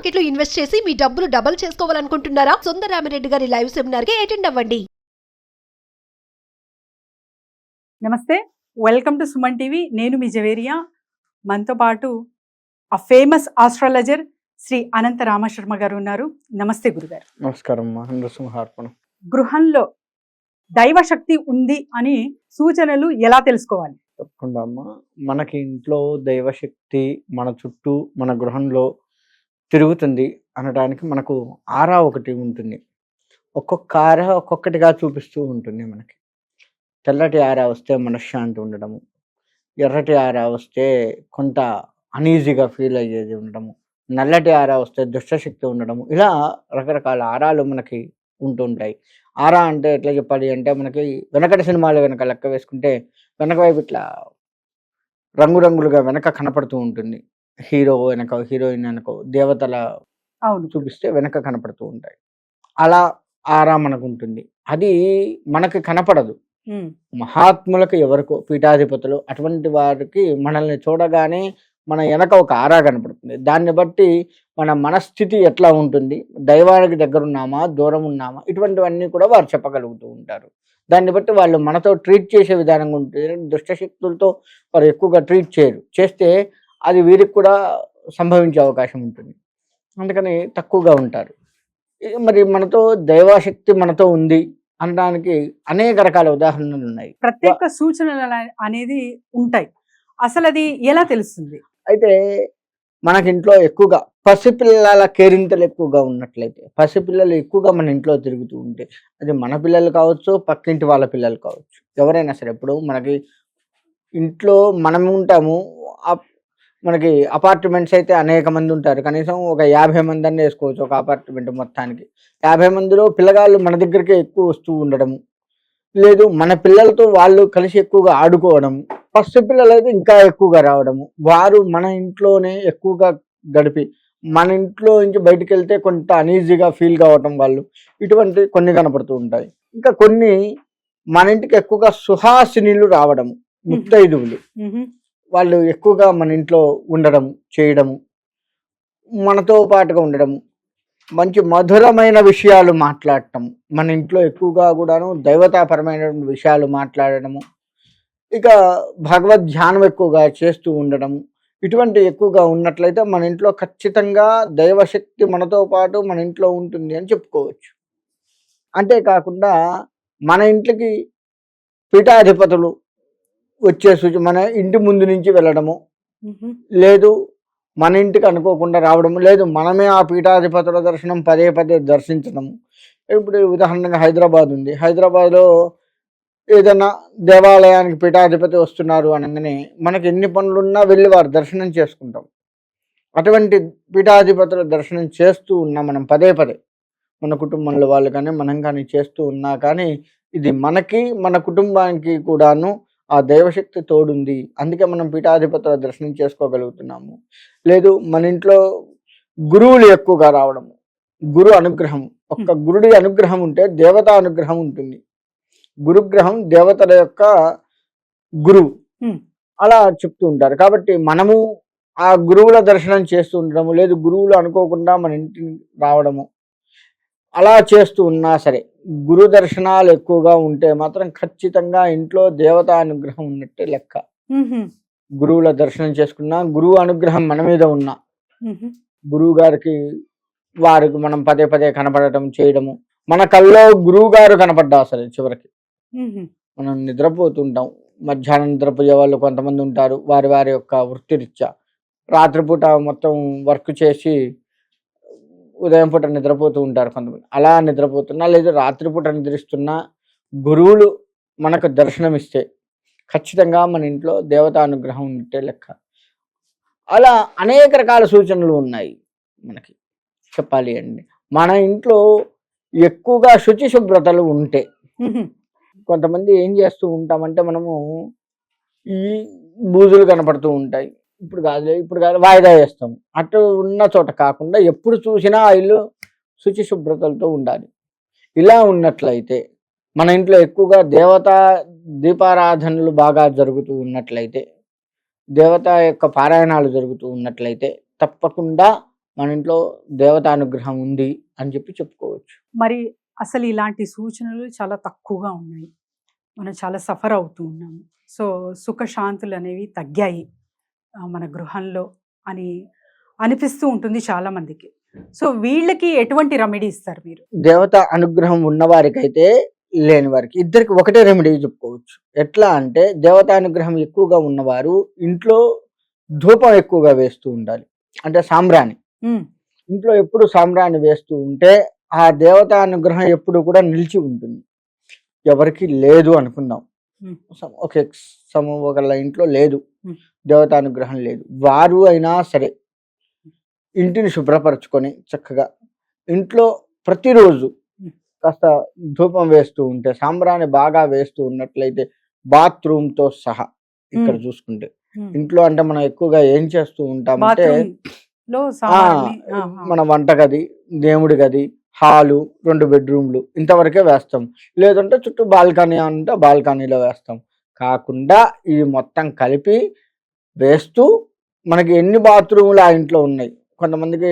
Market లో invest చేసి మీ డబ్బులు డబుల్ చేసుకోవాలనుకుంటున్నారా? సుందరరామిరెడ్డి గారి లైవ్ సెమినార్ కి అటెండ్ అవ్వండి. నమస్తే, వెల్కమ్ టు సుమన్ టీవీ. నేను మీ జవేరియా. మనతో పాటు ఆ ఫేమస్ ఆస్ట్రాలజర్ శ్రీ అనంత రామశర్మ గారు ఉన్నారు. నమస్తే గురుగారు. నమస్కారం అమ్మా. నృసింహార్పణం. గృహంలో దైవశక్తి ఉంది అని సూచనలు ఎలా తెలుసుకోవాలి? తప్పకుండా అమ్మా. మనకి ఇంట్లో దైవశక్తి మన చుట్టూ మన గృహంలో తిరుగుతుంది అనడానికి మనకు ఆరా ఒకటి ఉంటుంది. ఒక్కొక్క ఆరా ఒక్కొక్కటిగా చూపిస్తూ ఉంటుంది. మనకి తెల్లటి ఆరా వస్తే మనశ్శాంతి ఉండడము, ఎర్రటి ఆరా వస్తే కొంత అనీజీగా ఫీల్ అయ్యేది ఉండడము, నల్లటి ఆరా వస్తే దుష్టశక్తి ఉండడము, ఇలా రకరకాల ఆరాలు మనకి ఉంటుంటాయి. ఆరా అంటే ఎట్లా చెప్పాలి అంటే, మనకి వెనకటి సినిమాలు వెనక లెక్క వేసుకుంటే వెనక వైపు ఇట్లా రంగురంగులుగా వెనక కనపడుతూ ఉంటుంది. హీరో వెనక, హీరోయిన్ వెనక దేవతల అవును, చూపిస్తే వెనక కనపడుతూ ఉంటాయి. అలా ఆరా మనకు ఉంటుంది. అది మనకి కనపడదు. మహాత్ములకు ఎవరికో పీఠాధిపతులు అటువంటి వారికి మనల్ని చూడగానే మన వెనక ఒక ఆరా కనపడుతుంది. దాన్ని బట్టి మన మనస్థితి ఎట్లా ఉంటుంది, దైవానికి దగ్గర ఉన్నామా దూరం ఉన్నామా, ఇటువంటివన్నీ కూడా వారు చెప్పగలుగుతూ ఉంటారు. దాన్ని బట్టి వాళ్ళు మనతో ట్రీట్ చేసే విధానంగా ఉంటుంది. దుష్టశక్తులతో వారు ఎక్కువగా ట్రీట్ చేయరు. చేస్తే అది వీరికి కూడా సంభవించే అవకాశం ఉంటుంది. అందుకని తక్కువగా ఉంటారు. మరి మనతో దైవశక్తి మనతో ఉంది అనడానికి అనేక రకాల ఉదాహరణలు ఉన్నాయి. ప్రత్యేక సూచనలు అనేది ఉంటాయి. అసలు అది ఎలా తెలుస్తుంది? అయితే మనకి ఇంట్లో ఎక్కువగా పసిపిల్లల కేరింతలు ఎక్కువగా ఉన్నట్లయితే, పసిపిల్లలు ఎక్కువగా మన ఇంట్లో తిరుగుతూ ఉంటే, అది మన పిల్లలు కావచ్చు, పక్కింటి వాళ్ళ పిల్లలు కావచ్చు, ఎవరైనా సరే. ఇప్పుడు మనకి ఇంట్లో మనం ఉంటాము, మనకి అపార్ట్మెంట్స్ అయితే అనేక మంది ఉంటారు. కనీసం ఒక 50 మంది అన్నీ వేసుకోవచ్చు ఒక అపార్ట్మెంట్ మొత్తానికి. 50 మందిలో పిల్లగాళ్ళు మన దగ్గరికి ఎక్కువ వస్తూ ఉండడము, లేదు మన పిల్లలతో వాళ్ళు కలిసి ఎక్కువగా ఆడుకోవడం, ఫస్ట్ పిల్లలు అయితే ఇంకా ఎక్కువగా రావడము, వారు మన ఇంట్లోనే ఎక్కువగా గడిపి మన ఇంట్లో నుంచి బయటికి వెళ్తే కొంత అనీజీగా ఫీల్ కావటం వాళ్ళు, ఇటువంటి కొన్ని కనపడుతూ ఉంటాయి. ఇంకా కొన్ని మన ఇంటికి ఎక్కువగా సుహాసినిలు రావడము, ముత్తైదువులు వాళ్ళు ఎక్కువగా మన ఇంట్లో ఉండడము, చేయడము, మనతో పాటుగా ఉండడము, మంచి మధురమైన విషయాలు మాట్లాడటం, మన ఇంట్లో ఎక్కువగా కూడాను దైవతాపరమైన విషయాలు మాట్లాడడము, ఇక భగవద్ ధ్యానం ఎక్కువగా చేస్తూ ఉండడము, ఇటువంటి ఎక్కువగా ఉన్నట్లయితే మన ఇంట్లో ఖచ్చితంగా దైవశక్తి మనతో పాటు మన ఇంట్లో ఉంటుంది అని చెప్పుకోవచ్చు. అంతేకాకుండా మన ఇంట్లోకి పీఠాధిపతులు వచ్చే సూచన, మన ఇంటి ముందు నుంచి వెళ్ళడము, లేదు మన ఇంటికి అనుకోకుండా రావడము, లేదు మనమే ఆ పీఠాధిపతుల దర్శనం పదే పదే దర్శించడము. ఇప్పుడు ఉదాహరణగా హైదరాబాద్ ఉంది. హైదరాబాద్లో ఏదైనా దేవాలయానికి పీఠాధిపతి వస్తున్నారు అనగానే మనకి ఎన్ని పనులున్నా వెళ్ళి వారు దర్శనం చేసుకుంటాం. అటువంటి పీఠాధిపతుల దర్శనం చేస్తూ ఉన్నా మనం పదే పదే మన కుటుంబంలో వాళ్ళు కానీ మనం కానీ చేస్తూ ఉన్నా కానీ ఇది మనకి మన కుటుంబానికి కూడాను ఆ దైవశక్తి తోడుంది. అందుకే మనం పీఠాధిపతుల దర్శనం చేసుకోగలుగుతున్నాము. లేదు మన ఇంట్లో గురువులు ఎక్కువగా రావడము, గురు అనుగ్రహం, ఒక్క గురుడి అనుగ్రహం ఉంటే దేవతా అనుగ్రహం ఉంటుంది. గురుగ్రహం దేవతల యొక్క గురువు, అలా చెప్తూ ఉంటారు. కాబట్టి మనము ఆ గురువుల దర్శనం చేస్తూ ఉండడము, లేదు గురువులు అనుకోకుండా మన ఇంటికి రావడము, అలా చేస్తూ ఉన్నా సరే గురు దర్శనాలు ఎక్కువగా ఉంటే మాత్రం ఖచ్చితంగా ఇంట్లో దేవతా అనుగ్రహం ఉన్నట్టే లెక్క. గురువుల దర్శనం చేసుకున్నా, గురువు అనుగ్రహం మన మీద ఉన్నా, గురువు గారికి వారికి మనం పదే పదే కనపడటం చేయడము, మన కల్లో గురువు గారు కనపడ్డా సరే చివరికి మనం నిద్రపోతుంటాం. మధ్యాహ్నం నిద్రపోయే వాళ్ళు కొంతమంది ఉంటారు, వారి వారి యొక్క వృత్తిరీత్యా రాత్రిపూట మొత్తం వర్క్ చేసి ఉదయం పూట నిద్రపోతూ ఉంటారు కొంతమంది. అలా నిద్రపోతున్నా, లేదు రాత్రిపూట నిద్రిస్తున్నా గురువులు మనకు దర్శనమిస్తే ఖచ్చితంగా మన ఇంట్లో దేవతా అనుగ్రహం ఉంటే లెక్క. అలా అనేక రకాల సూచనలు ఉన్నాయి మనకి చెప్పాలి అండి. మన ఇంట్లో ఎక్కువగా శుచి శుభ్రతలు ఉంటే, కొంతమంది ఏం చేస్తూ ఉంటామంటే, మనము ఈ బూజులు కనపడుతూ ఉంటాయి, ఇప్పుడు కాదు వాయిదా వేస్తాం. అటు ఉన్న చోట కాకుండా ఎప్పుడు చూసినా ఆ ఇల్లు శుచి శుభ్రతలతో ఉండాలి. ఇలా ఉన్నట్లయితే మన ఇంట్లో ఎక్కువగా దేవతా దీపారాధనలు బాగా జరుగుతూ ఉన్నట్లయితే, దేవత యొక్క పారాయణాలు జరుగుతూ ఉన్నట్లయితే తప్పకుండా మన ఇంట్లో దేవతానుగ్రహం ఉంది అని చెప్పి చెప్పుకోవచ్చు. మరి అసలు ఇలాంటి సూచనలు చాలా తక్కువగా ఉన్నాయి. మనం చాలా సఫర్ అవుతూ ఉన్నాము. సో సుఖశాంతులు అనేవి తగ్గాయి మన గృహంలో అని అనిపిస్తూ ఉంటుంది చాలా మందికి. సో వీళ్ళకి ఎటువంటి రెమెడీ ఇస్తారు మీరు? దేవత అనుగ్రహం ఉన్న వారికైతే లేని వారికి ఇద్దరికి ఒకటే రెమెడీ చెప్పుకోవచ్చు. ఎట్లా అంటే దేవతానుగ్రహం ఎక్కువగా ఉన్నవారు ఇంట్లో ధూపం ఎక్కువగా వేస్తూ ఉండాలి. అంటే సాంబ్రాణి ఉమ్, ఇంట్లో ఎప్పుడు సాంబ్రాణి వేస్తూ ఉంటే ఆ దేవతానుగ్రహం ఎప్పుడు కూడా నిలిచి ఉంటుంది. ఎవరికి లేదు అనుకుందాం, ఉమ్, ఓకే, ఒకళ్ళ ఇంట్లో లేదు, ఉమ్. దేవతానుగ్రహం లేదు, వారు అయినా సరే ఇంటిని శుభ్రపరచుకొని చక్కగా ఇంట్లో ప్రతిరోజు కాస్త ధూపం వేస్తూ ఉంటే, సాంబ్రాణి బాగా వేస్తూ ఉన్నట్లయితే బాత్రూమ్తో సహా ఇక్కడ చూసుకుంటే ఉమ్. ఇంట్లో అంటే మనం ఎక్కువగా ఏం చేస్తూ ఉంటామంటే బాత్రూమ్ లో సామాన్ని, మన వంటగది, దేవుడి గది, హాలు, 2 బెడ్రూమ్లు ఇంతవరకే వేస్తాం. లేదంటే చుట్టూ బాల్కనీ అంటే బాల్కనీలో వేస్తాం. కాకుండా ఇవి మొత్తం కలిపి వేస్తూ మనకి ఎన్ని బాత్రూములు ఆ ఇంట్లో ఉన్నాయి, కొంతమందికి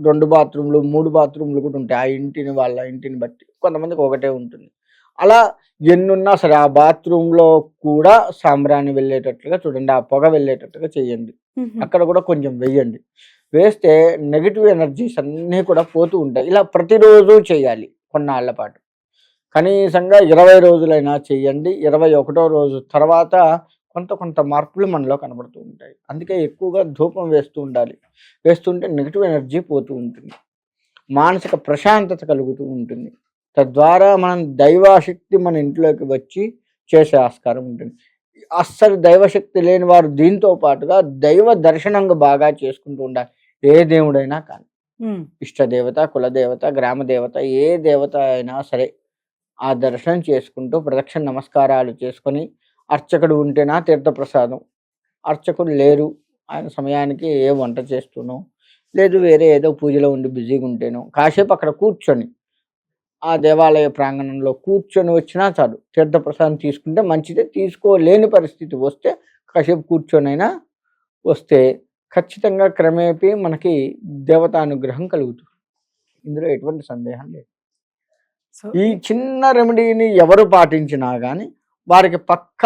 2 బాత్రూమ్లు 3 బాత్రూమ్లు కూడా ఉంటాయి. ఆ వాళ్ళ ఇంటిని బట్టి కొంతమందికి ఒకటే ఉంటుంది. అలా ఎన్నున్నా సరే ఆ బాత్రూంలో కూడా సాంబ్రాణి వెళ్ళేటట్లుగా చూడండి, ఆ పొగ వెళ్ళేటట్టుగా చేయండి. అక్కడ కూడా కొంచెం వేయండి. వేస్తే నెగిటివ్ ఎనర్జీస్ అన్నీ కూడా పోతూ ఉంటాయి. ఇలా ప్రతిరోజు చేయాలి కొన్నాళ్ల పాటు. కనీసంగా 20 రోజులైనా చేయండి. 21వ రోజు తర్వాత కొంత మార్పులు మనలో కనబడుతూ ఉంటాయి. అందుకే ఎక్కువగా ధూపం వేస్తూ ఉండాలి. వేస్తుంటే నెగిటివ్ ఎనర్జీ పోతూ ఉంటుంది, మానసిక ప్రశాంతత కలుగుతూ ఉంటుంది. తద్వారా మనం దైవశక్తి మన ఇంట్లోకి వచ్చి చేసే ఆస్కారం ఉంటుంది. అస్సలు దైవశక్తి లేని వారు దీంతో పాటుగా దైవ దర్శనంగా బాగా చేసుకుంటూ ఉండాలి. ఏ దేవుడైనా కానీ, ఇష్టదేవత, కులదేవత, గ్రామ దేవత, ఏ దేవత అయినా సరే ఆ దర్శనం చేసుకుంటూ ప్రదక్షిణ నమస్కారాలు చేసుకొని, అర్చకుడు ఉంటేనా తీర్థప్రసాదం, అర్చకుడు లేరు ఆయన సమయానికి ఏ వంట చేస్తూనో, లేదు వేరే ఏదో పూజలో ఉండి బిజీగా ఉంటేనో కాసేపు అక్కడ కూర్చొని ఆ దేవాలయ ప్రాంగణంలో కూర్చొని వచ్చినా చాలు, తీర్థప్రసాదం తీసుకుంటే మంచిదే. తీసుకోలేని పరిస్థితి వస్తే కాసేపు కూర్చొనైనా వస్తే ఖచ్చితంగా క్రమేపీ మనకి దేవతానుగ్రహం కలుగుతుంది. ఇందులో ఎటువంటి సందేహం లేదు. ఈ చిన్న రెమెడీని ఎవరు పాటించినా కానీ వారికి పక్క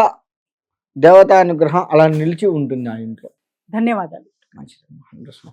దేవతానుగ్రహం అలా నిలిచి ఉంటుంది ఆ ఇంట్లో. ధన్యవాదాలు. మంచిది.